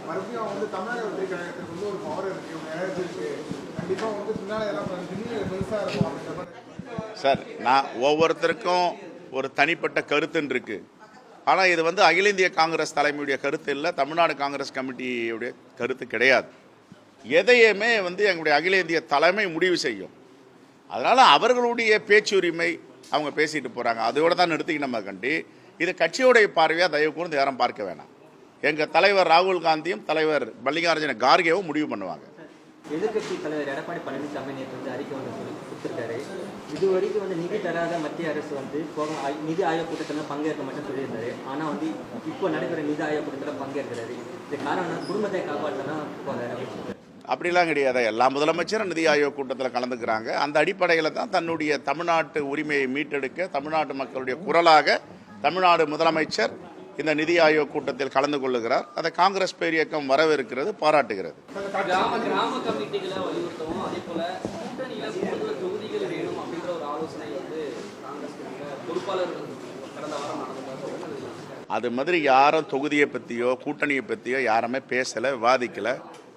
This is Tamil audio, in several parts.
மறுபடியும் வந்து தமிழக வெற்றி கழகத்துக்கு வந்து ஒரு பவர் இருக்கு, ஒரு எனர்ஜி இருக்கு, கண்டிப்பா வந்து பின்னால எல்லாம் பெருசா இருக்கும் அப்படின்ற மாதிரி. சார், நான் ஒவ்வொருத்தருக்கும் ஒரு தனிப்பட்ட கருத்துன்னு இருக்கு. ஆனால் இது வந்து அகில இந்திய காங்கிரஸ் தலைமையுடைய கருத்து இல்லை, தமிழ்நாடு காங்கிரஸ் கமிட்டியுடைய கருத்து கிடையாது. எதையுமே வந்து எங்களுடைய அகில இந்திய தலைமை முடிவு செய்யும். அதனால் அவர்களுடைய பேச்சுரிமை, அவங்க பேசிட்டு போகிறாங்க, அதோட தான் நிறுத்திக்கணும். நம்ம கண்டி இது கட்சியோடைய பார்வையாக தயவு கூர்ந்து யாரும் பார்க்க வேணாம். எங்கள் தலைவர் ராகுல் காந்தியும் தலைவர் மல்லிகார்ஜுன கார்கேவும் முடிவு பண்ணுவாங்க. எதிர்கட்சி தலைவர் எடப்பாடி பழனிசாமி நேற்று வந்து அறிக்கை வந்து கொடுத்துருக்காரு. இதுவரைக்கும் வந்து நிதி தராத மத்திய அரசு வந்து நிதி ஆயோக் கூட்டத்தில் பங்கேற்க மட்டும் சொல்லியிருந்தாரு. ஆனால் வந்து இப்போ நடைபெற நிதி ஆயோக் கூட்டத்தில் பங்கேற்கிறாரு. இது காரணம் குடும்பத்தை காப்பாற்றனா போகிறாரு. அப்படிலாம் கிடையாது. எல்லா முதலமைச்சரும் நிதி ஆயோக் கூட்டத்தில் கலந்துக்கிறாங்க. அந்த அடிப்படையில் தான் தன்னுடைய தமிழ்நாட்டு உரிமையை மீட்டெடுக்க தமிழ்நாட்டு மக்களுடைய குரலாக தமிழ்நாடு முதலமைச்சர் இந்த நிதி ஆயோக் கூட்டத்தில் கலந்து கொள்ளுகிறார். அதை காங்கிரஸ் பேரியக்கம் வரவேற்கிறது, பாராட்டுகிறது. கிராம கமிட்டிகளை வலியுறுத்தவும், அதே போல கூட்டணியில கூடுதல் தொகுதிகள் வேணும் அப்படின்ற ஒரு ஆலோசனை வந்து காங்கிரஸ் பொறுப்பாளர் கடந்த வாரம் நடந்தது. அது மாதிரி யாரும் தொகுதியை பற்றியோ கூட்டணியை பற்றியோ யாருமே பேசலை, விவாதிக்கலை.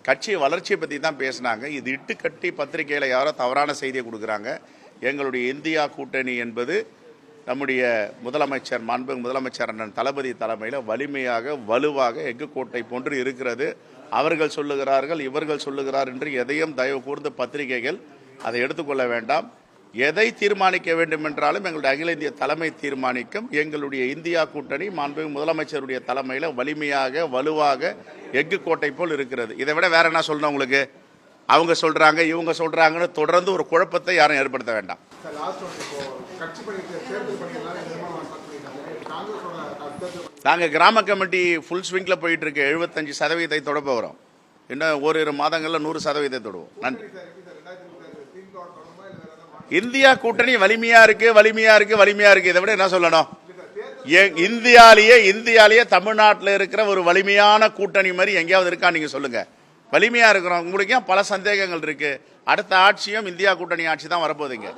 கட்சி வளர்ச்சியை பற்றி தான் பேசினாங்க. இது இட்டு கட்டி பத்திரிகையில் யாரோ தவறான செய்தியை கொடுக்குறாங்க. எங்களுடைய இந்தியா கூட்டணி என்பது நம்முடைய முதலமைச்சர், மாண்புமிகு முதலமைச்சர் அண்ணன் தளபதி தலைமையில் வலிமையாக வலுவாக எஃகு கோட்டை போன்று இருக்கிறது. அவர்கள் சொல்லுகிறார்கள், இவர்கள் சொல்லுகிறார் என்று எதையும் தயவு கூர்ந்து பத்திரிகைகள் அதை எடுத்துக்கொள்ள வேண்டாம். எதை தீர்மானிக்க வேண்டும் என்றாலும் எங்களுடைய அகில இந்திய தலைமை தீர்மானிக்கும். எங்களுடைய இந்தியா கூட்டணி மாண்புமிகு முதலமைச்சருடைய தலைமையில் வலிமையாக வலுவாக எஃகு கோட்டை போல் இருக்கிறது. இதை விட வேற என்ன சொல்லணும் உங்களுக்கு? அவங்க சொல்றாங்க, இவங்க சொல்றாங்கன்னு தொடர்ந்து ஒரு குழப்பத்தை யாரும் ஏற்படுத்த வேண்டாம். நாங்கள் கிராம கமிட்டி ஃபுல் ஸ்விங்கில் போயிட்டு இருக்கு. 75% தொட போகிறோம். இன்னும் ஓரிரு மாதங்களில் 100% தொடுவோம். நன்றி. இந்தியா கூட்டணி வலிமையா இருக்கு, வலிமையா இருக்கு, வலிமையா இருக்கு. இதை விட என்ன சொல்லணும்? இந்தியாலேயே தமிழ்நாட்டில் இருக்கிற ஒரு வலிமையான கூட்டணி மாதிரி எங்கேயாவது இருக்கா? நீங்க சொல்லுங்க. வலிமையா இருக்கிறோம். உங்களுக்கு ஏன் பல சந்தேகங்கள் இருக்கு? அடுத்த ஆட்சியும் இந்தியா கூட்டணி ஆட்சி தான் வரப்போகுதுங்க.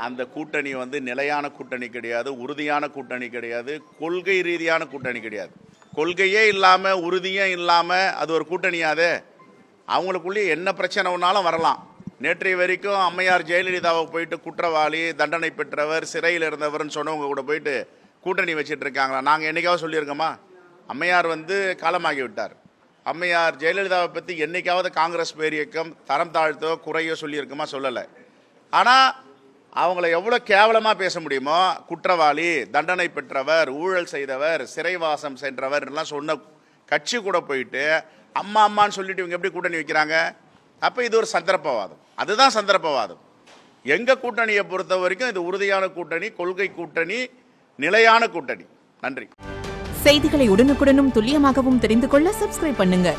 அந்த கூட்டணி வந்து நிலையான கூட்டணி கிடையாது, உறுதியான கூட்டணி கிடையாது, கொள்கை ரீதியான கூட்டணி கிடையாது. கொள்கையே இல்லாமல் உறுதியே இல்லாமல் அது ஒரு கூட்டணியாது. அவங்களுக்குள்ளேயே என்ன பிரச்சனை ஒன்றாலும் வரலாம். நேற்றைய வரைக்கும் அம்மையார் ஜெயலலிதாவை போயிட்டு குற்றவாளி, தண்டனை பெற்றவர், சிறையில் இருந்தவர்னு சொன்னவங்க கூட போயிட்டு கூட்டணி வச்சுட்டு இருக்காங்களா? நாங்கள் என்னைக்காவது சொல்லியிருக்கோமா? அம்மையார் வந்து காலமாகி விட்டார். அம்மையார் ஜெயலலிதாவை பற்றி என்னைக்காவது காங்கிரஸ் பேரியக்கம் தரம் தாழ்த்தோ குறையோ சொல்லியிருக்கோமா? சொல்லலை. ஆனால் அவங்கள எவ்வளோ கேவலமாக பேச முடியுமோ, குற்றவாளி, தண்டனை பெற்றவர், ஊழல் செய்தவர், சிறைவாசம் சென்றவர் எல்லாம் சொன்ன கட்சி கூட போயிட்டு அம்மா அம்மான்னு சொல்லிட்டு இவங்க எப்படி கூட்டணி வைக்கிறாங்க? அப்போ இது ஒரு சந்தர்ப்பவாதம். அதுதான் சந்தர்ப்பவாதம். எங்கள் கூட்டணியை பொறுத்த வரைக்கும் இது உறுதியான கூட்டணி, கொள்கை கூட்டணி, நிலையான கூட்டணி. நன்றி. செய்திகளை உடனுக்குடனும் துல்லியமாகவும் தெரிந்து கொள்ள சப்ஸ்கிரைப் பண்ணுங்க.